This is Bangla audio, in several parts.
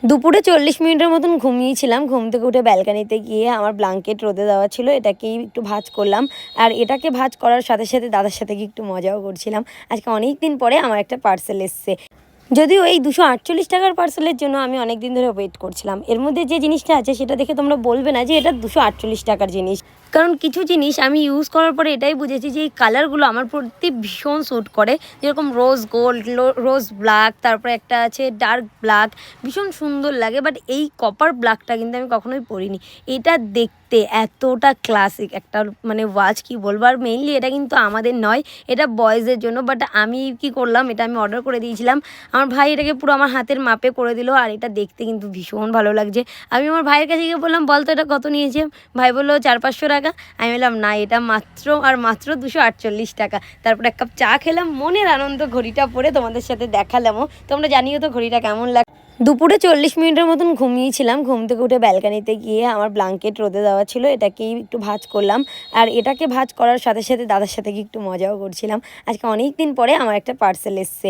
দুপুরে ৪০ মিনিটের মতন ঘুমিয়েছিলাম। ঘুম থেকে উঠে ব্যালকানিতে গিয়ে আমার ব্ল্যাঙ্কেট রোদে দেওয়া ছিল। এটাকেই একটু ভাঁজ করলাম। আর এটাকে ভাঁজ করার সাথে, সাথে দাদার সাথে গিয়ে একটু মজাও করছিলাম। আজকে অনেক দিন পরে আমার একটা পার্সেল এসছে। যদিও এই ২৪৮ টাকার পার্সেলের জন্য আমি অনেক দিন ধরে ওয়েট করছিলাম। এর মধ্যে যে জিনিসটা আছে সেটা দেখে তোমরা বলবে না যে এটা ২৪৮ টাকার জিনিস। কারণ কিছু জিনিস আমি ইউজ করার পরে এটাই বুঝেছি যে এই কালারগুলো আমার প্রতি ভীষণ স্যুট করে। যেরকম রোজ গোল্ড, রোজ ব্ল্যাক, তারপরে একটা আছে ডার্ক ব্ল্যাক, ভীষণ সুন্দর লাগে। বাট এই কপার ব্ল্যাকটা কিন্তু আমি কখনোই পরিনি। এটা দেখতে এতটা ক্লাসিক একটা মানে ওয়াচ, কি বলবো। আর মেইনলি এটা কিন্তু আমাদের নয়, এটা বয়েজের জন্য। বাট আমি কি করলাম, এটা আমি অর্ডার করে দিয়েছিলাম। আমার ভাই এটাকে পুরো আমার হাতের মাপে করে দিল। আর এটা দেখতে কিন্তু ভীষণ ভালো লাগছে। আমি আমার ভাইয়ের কাছে গিয়ে বললাম, বল তো এটা কত নিয়েছে? ভাই বললো ৪০০-৫০০ টাকা। আমি বললাম না, এটা মাত্র আর মাত্র ২৪৮ টাকা। তারপর এক কাপ চা খেলাম, মনের আনন্দ ঘড়িটা পরে তোমাদের সাথে দেখালামও। তোমরা জানিও তো ঘড়িটা কেমন লাগে। দুপুরে ৪০ মিনিটের মতন ঘুমিয়েছিলাম। ঘুম থেকে উঠে ব্যালকানিতে গিয়ে আমার ব্ল্যাঙ্কেট রোদে দেওয়া ছিল। এটাকেই একটু ভাঁজ করলাম। আর এটাকে ভাঁজ করার সাথে, সাথে দাদার সাথে গিয়ে একটু মজাও করছিলাম। আজকে অনেক দিন পরে আমার একটা পার্সেল এসছে।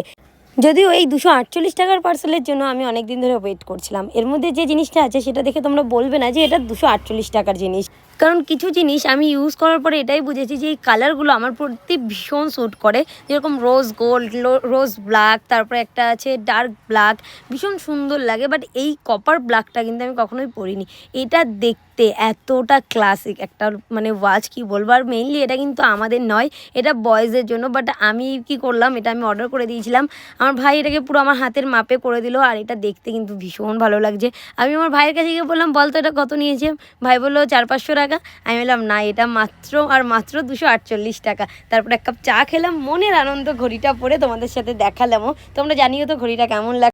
যদিও এই ২৪৮ টাকার পার্সেলের জন্য আমি অনেক দিন ধরে ওয়েট করছিলাম। এর মধ্যে যে জিনিসটা আছে সেটা দেখে তোমরা বলবে না যে এটা ২৪৮ টাকার জিনিস। কারণ কিছু জিনিস আমি ইউজ করার পরে এটাই বুঝেছি যে এই কালারগুলো আমার প্রতি ভীষণ স্যুট করে। যেরকম রোজ গোল্ড, রোজ ব্ল্যাক, তারপরে একটা আছে ডার্ক ব্ল্যাক, ভীষণ সুন্দর লাগে। বাট এই কপার ব্ল্যাকটা কিন্তু আমি কখনোই পরিনি। এটা দেখতে এতটা ক্লাসিক একটা মানে ওয়াচ, কি বলবো। আর মেইনলি এটা কিন্তু আমাদের নয়, এটা বয়েজের জন্য। বাট আমি কি করলাম, এটা আমি অর্ডার করে দিয়েছিলাম। আমার ভাই এটাকে পুরো আমার হাতের মাপে করে দিল। আর এটা দেখতে কিন্তু ভীষণ ভালো লাগছে। আমি আমার ভাইয়ের কাছে গিয়ে বললাম, বল তো এটা কত নিয়েছে? ভাই বললো ৪০০-৫০০ টাকা। আমি বললাম না, এটা মাত্র আর মাত্র ২৪৮ টাকা। তারপর এক কাপ চা খেলাম, মনের আনন্দ ঘড়িটা পরে তোমাদের সাথে দেখালামও। তোমরা জানিও তো ঘড়িটা কেমন লাগে।